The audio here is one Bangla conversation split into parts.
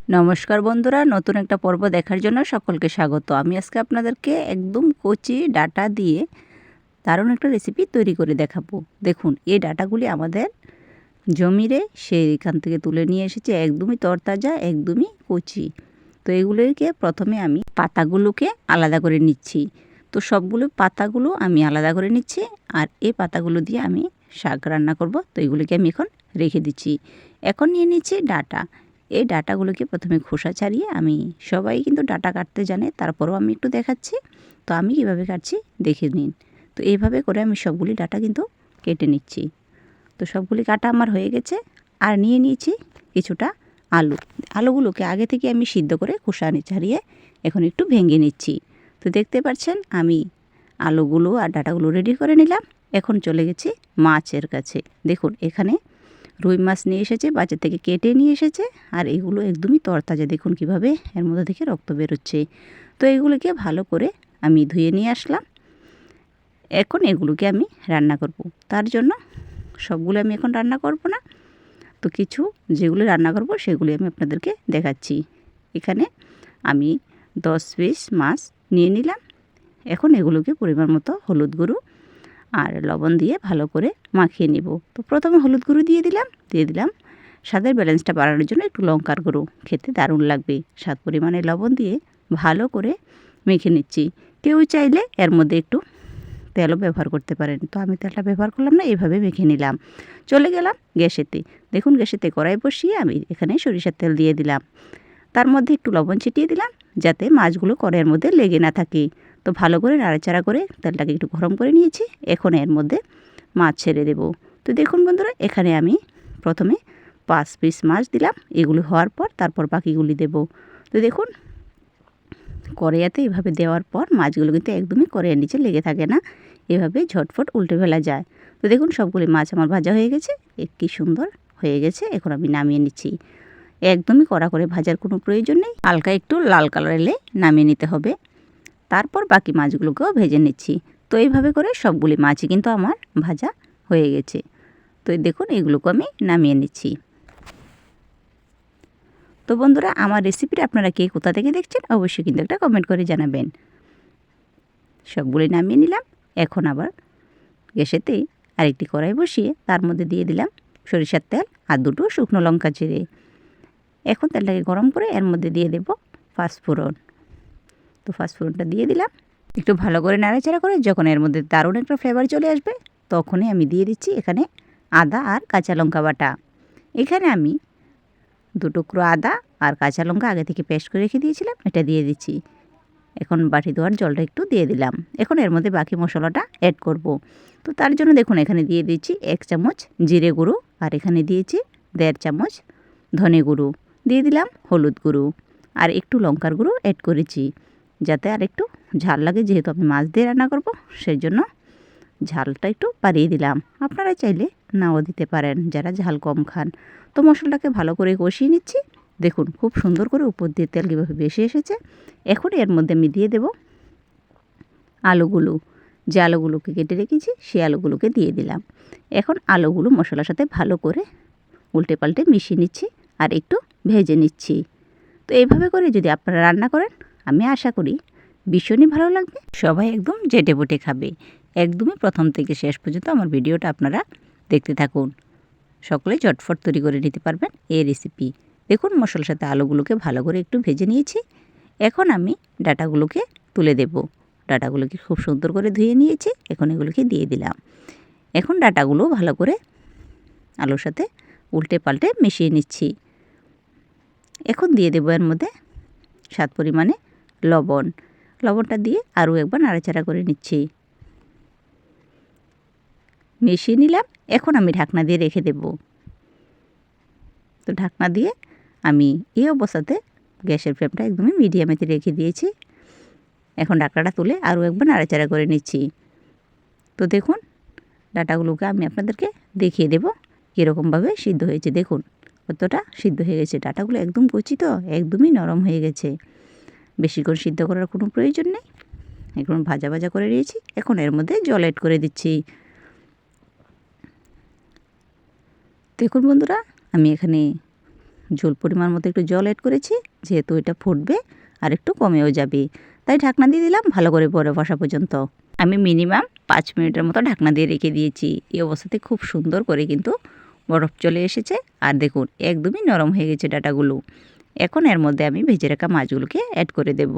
নমস্কার বন্ধুরা, নতুন একটা পর্ব দেখার জন্য সকলকে স্বাগত। আমি আজকে আপনাদেরকে একদম কচি ডাঁটা দিয়ে দারুণ একটা রেসিপি তৈরি করে দেখাবো। দেখুন, এই ডাঁটাগুলি আমাদের জমিরে সেইখান থেকে তুলে নিয়ে এসেছে, একদমই তরতাজা, একদমই কচি। তো এগুলোকে প্রথমে আমি পাতাগুলোকে আলাদা করে নিচ্ছি। তো সবগুলো পাতাগুলো আমি আলাদা করে নিচ্ছি, আর এই পাতাগুলো দিয়ে আমি শাক রান্না করব। তো এগুলোকে আমি এখন রেখে দিচ্ছি। এখন নিয়ে নিচ্ছি ডাঁটা। এই ডাঁটাগুলোকে প্রথমে খোসা ছাড়িয়ে, আমি সবাই কিন্তু ডাঁটা কাটতে জানে, তারপরেও আমি একটু দেখাচ্ছি। তো আমি কীভাবে কাটছি দেখে নিন। তো এইভাবে করে আমি সবগুলি ডাঁটা কিন্তু কেটে নিচ্ছি। তো সবগুলি কাটা আমার হয়ে গেছে। আর নিয়ে নিয়েছি কিছুটা আলু। আলুগুলোকে আগে থেকে আমি সিদ্ধ করে খোসা ছাড়িয়ে এখন একটু ভেঙে নিচ্ছি। তো দেখতে পাচ্ছেন আমি আলুগুলো আর ডাঁটাগুলো রেডি করে নিলাম। এখন চলে গেছি মাছের কাছে। দেখুন, এখানে রুই মাছ নিয়ে এসেছে, বাজার থেকে কেটে নিয়ে এসেছে। আর এগুলো একদমই তরতাজা, দেখুন কিভাবে এর মধ্যে থেকে রক্ত বেরোচ্ছে। তো এগুলোকে ভালো করে আমি ধুয়ে নিয়ে আসলাম। এখন এগুলোকে আমি রান্না করব। তার জন্য সবগুলো আমি এখন রান্না করব না, তো কিছু যেগুলো রান্না করব সেগুলি আমি আপনাদেরকে দেখাচ্ছি। এখানে আমি 10 পিস মাছ নিয়ে নিলাম। এখন এগুলোকে পরিমাণ মতো হলুদ গুঁড়ো আর লবণ দিয়ে ভালো করে মাখিয়ে নেব। তো প্রথমে হলুদ গুঁড়ো দিয়ে দিলাম স্বাদের ব্যালেন্সটা বাড়ানোর জন্য একটু লঙ্কার গুঁড়ো, খেতে দারুণ লাগবে। স্বাদ পরিমাণে লবণ দিয়ে ভালো করে মেখে নিচ্ছি। কেউ চাইলে এর মধ্যে একটু তেলও ব্যবহার করতে পারেন, তো আমি তেলটা ব্যবহার করলাম না, এভাবে মেখে নিলাম। চলে গেলাম গ্যাসেতে। দেখুন, গ্যাসেতে কড়াই বসিয়ে আমি এখানে সরিষার তেল দিয়ে দিলাম। তার মধ্যে একটু লবণ ছিটিয়ে দিলাম, যাতে মাছগুলো কড়াইয়ের মধ্যে লেগে না থাকে। তো ভালো করে নাড়াচাড়া করে তেলটাকে একটু গরম করে নিয়েছি। এখন এর মধ্যে মাছ ছেড়ে দেব। তো দেখুন বন্ধুরা, এখানে আমি প্রথমে 5 পিস মাছ দিলাম। এগুলো হওয়ার পর তারপর বাকিগুলি দেব। তো দেখুন, কড়াইয়াতে এভাবে দেওয়ার পর মাছগুলো কিন্তু একদমই কড়াইয়ের নিচে লেগে থাকে না, এভাবে ঝটফট উল্টে ফেলা যায়। তো দেখুন, সবগুলি মাছ আমার ভাজা হয়ে গেছে, কি সুন্দর হয়ে গেছে। এখন আমি নামিয়ে নিচ্ছি। একদমই কড়া করে ভাজার কোনো প্রয়োজন নেই, হালকা একটু লাল কালার এলে নামিয়ে নিতে হবে। তারপর বাকি মাছগুলোকেও ভেজে নিচ্ছি। তো এইভাবে করে সবগুলি মাছই কিন্তু আমার ভাজা হয়ে গেছে। তো দেখুন, এগুলোকে আমি নামিয়ে নিচ্ছি। তো বন্ধুরা, আমার রেসিপিটা আপনারা কে কোথা থেকে দেখছেন অবশ্যই কিন্তু একটা কমেন্ট করে জানাবেন। সবগুলি নামিয়ে নিলাম। এখন আবার গ্যাসেতে আরেকটি কড়াই বসিয়ে তার মধ্যে দিয়ে দিলাম সরিষার তেল আর 2টো শুকনো লঙ্কা চিড়ে। এখন তেলটাকে গরম করে এর মধ্যে দিয়ে দেব পাঁচফোড়ন। তো পাঁচফোড়নটা দিয়ে দিলাম। একটু ভালো করে নাড়াচাড়া করে যখন এর মধ্যে দারুণ একটা ফ্লেভার চলে আসবে, তখনই আমি দিয়ে দিচ্ছি এখানে আদা আর কাঁচা লঙ্কা বাটা। এখানে আমি 2 টুকরো আদা আর কাঁচা লঙ্কা আগে থেকে পেস্ট করে রেখে দিয়েছিলাম, এটা দিয়ে দিচ্ছি। এখন বাটি ধোয়ার জলটা একটু দিয়ে দিলাম। এখন এর মধ্যে বাকি মশলাটা অ্যাড করব। তো তার জন্য দেখুন, এখানে দিয়ে দিচ্ছি 1 চামচ জিরে গুঁড়ো, আর এখানে দিয়েছি 1.5 চামচ ধনে গুঁড়ো, দিয়ে দিলাম হলুদ গুঁড়ো, আর একটু লঙ্কার গুঁড়ো অ্যাড করেছি, যাতে আর একটু ঝাল লাগে। যেহেতু আমি মাছ দিয়ে রান্না করব, সেই জন্য ঝালটা একটু বাড়িয়ে দিলাম। আপনারা চাইলে নাও দিতে পারেন, যারা ঝাল কম খান। তো মশলাটাকে ভালো করে কষিয়ে নিচ্ছি। দেখুন, খুব সুন্দর করে উপর দিয়ে তেল কীভাবে বেশি এসেছে। এখন এর মধ্যে আমি দিয়ে দেব আলুগুলো। যে আলুগুলোকে কেটে রেখেছি সেই আলুগুলোকে দিয়ে দিলাম। এখন আলুগুলো মশলার সাথে ভালো করে উল্টে পাল্টে মিশিয়ে নিচ্ছি আর একটু ভেজে নিচ্ছি। তো এইভাবে করে যদি আপনারা রান্না করেন, আমি আশা করি ভীষণই ভালো লাগবে, সবাই একদম জেটে বুটে খাবে। একদমই প্রথম থেকে শেষ পর্যন্ত আমার ভিডিওটা আপনারা দেখতে থাকুন। সকলে চটফট তৈরি করে নিতে পারবেন এই রেসিপি। দেখুন, মশলার সাথে আলুগুলোকে ভালো করে একটু ভেজে নিয়েছি। এখন আমি ডাঁটাগুলোকে তুলে দেব। ডাঁটাগুলোকে খুব সুন্দর করে ধুয়ে নিয়েছি, এখন এগুলোকে দিয়ে দিলাম। এখন ডাঁটাগুলো ভালো করে আলুর সাথে উল্টে পাল্টে মিশিয়ে নিচ্ছি। এখন দিয়ে দেবো এর মধ্যে স্বাদ পরিমাণে লবণ। লবণটা দিয়ে আরও একবার নাড়াচাড়া করে নিচ্ছি, মিশিয়ে নিলাম। এখন আমি ঢাকনা দিয়ে রেখে দেব। তো ঢাকনা দিয়ে আমি এই অবস্থাতে গ্যাসের ফ্লেমটা একদমই মিডিয়ামেতে রেখে দিয়েছি। এখন ঢাকনাটা তুলে আরও একবার নাড়াচাড়া করে নিচ্ছি। তো দেখুন, ডাঁটাগুলোকে আমি আপনাদেরকে দেখিয়ে দেব কীরকমভাবে সিদ্ধ হয়েছে। দেখুন কতটা সিদ্ধ হয়ে গেছে। ডাঁটাগুলো একদম কচি, তো একদমই নরম হয়ে গেছে। বেশিক্ষণ সিদ্ধ করার কোনো প্রয়োজন নেই। এখন ভাজা ভাজা করে নিয়েছি। এখন এর মধ্যে জল অ্যাড করে দিচ্ছি। দেখুন বন্ধুরা, আমি এখানে ঝোল পরিমাণ মতো একটু জল অ্যাড করেছি, যেহেতু এটা ফুটবে আর একটু কমেও যাবে, তাই ঢাকনা দিয়ে দিলাম ভালো করে বরফ আসা পর্যন্ত। আমি মিনিমাম 5 মিনিটের মতো ঢাকনা দিয়ে রেখে দিয়েছি। এই অবস্থাতে খুব সুন্দর করে কিন্তু বরফ চলে এসেছে। আর দেখুন একদমই নরম হয়ে গেছে ডাটাগুলো। এখন এর মধ্যে আমি ভেজে রাখা মাছগুলোকে অ্যাড করে দেব।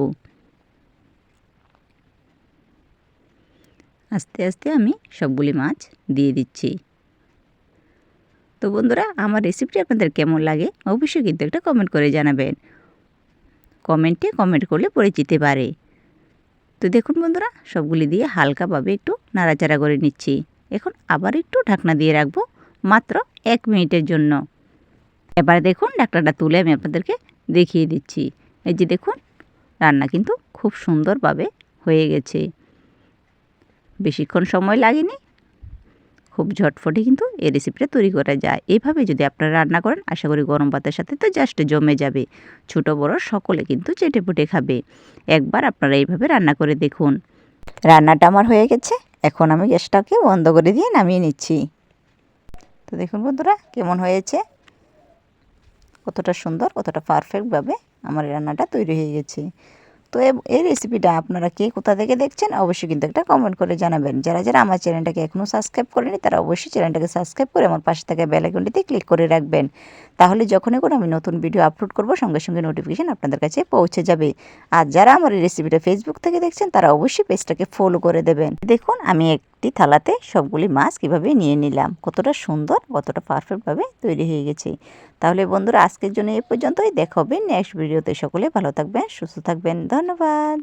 আস্তে আস্তে আমি সবগুলি মাছ দিয়ে দিচ্ছি। তো বন্ধুরা, আমার রেসিপিটি আপনাদের কেমন লাগে অবশ্যই কিন্তু একটা কমেন্ট করে জানাবেন। কমেন্ট করলে পরে যেতে পারে। তো দেখুন বন্ধুরা, সবগুলি দিয়ে হালকাভাবে একটু নাড়াচাড়া করে নিচ্ছি। এখন আবার একটু ঢাকনা দিয়ে রাখবো মাত্র 1 মিনিটের জন্য। এবার দেখুন ঢাকনাটা তুলে আমি আপনাদেরকে দেখিয়ে দিচ্ছি। এই যে দেখুন, রান্না কিন্তু খুব সুন্দরভাবে হয়ে গেছে। বেশিক্ষণ সময় লাগেনি, খুব ঝটফটে কিন্তু এই রেসিপিটা তৈরি করা যায়। এভাবে যদি আপনারা রান্না করেন আশা করি গরম ভাতের সাথে তো জাস্ট জমে যাবে। ছোট বড় সকলে কিন্তু চেটেপুটে খাবে। একবার আপনারা এইভাবে রান্না করে দেখুন। রান্নাটা আমার হয়ে গেছে, এখন আমি গ্যাসটাকে বন্ধ করে দিয়ে নামিয়ে নিচ্ছি। তো দেখুন বন্ধুরা কেমন হয়েছে, কতটা সুন্দর, কতটা পারফেক্টভাবে আমার রান্নাটা তৈরি হয়ে গেছে। তো এই রেসিপিটা আপনারা কে কোথা থেকে দেখছেন অবশ্যই কিন্তু একটা কমেন্ট করে জানাবেন। যারা যারা আমার চ্যানেলটাকে এখনও সাবস্ক্রাইব করেনি তারা অবশ্যই চ্যানেলটাকে সাবস্ক্রাইব করে আমার পাশে থাকা বেল আইকনটিতে ক্লিক করে রাখবেন। তাহলে যখনই কোনো আমি নতুন ভিডিও আপলোড করব সঙ্গে সঙ্গে নোটিফিকেশান আপনাদের কাছে পৌঁছে যাবে। আর যারা আমার এই রেসিপিটা ফেসবুক থেকে দেখছেন তারা অবশ্যই পেজটাকে ফলো করে দেবেন। দেখুন আমি একটি থালাতে সবগুলি মাছ কীভাবে নিয়ে নিলাম, কতটা সুন্দর, কতটা পারফেক্টভাবে তৈরি হয়ে গেছে। তাহলে বন্ধুরা আজকের জন্য এই পর্যন্তই। দেখা হবে নেক্সট ভিডিওতে। সকলে ভালো থাকবেন, সুস্থ থাকবেন। ধন্যবাদ।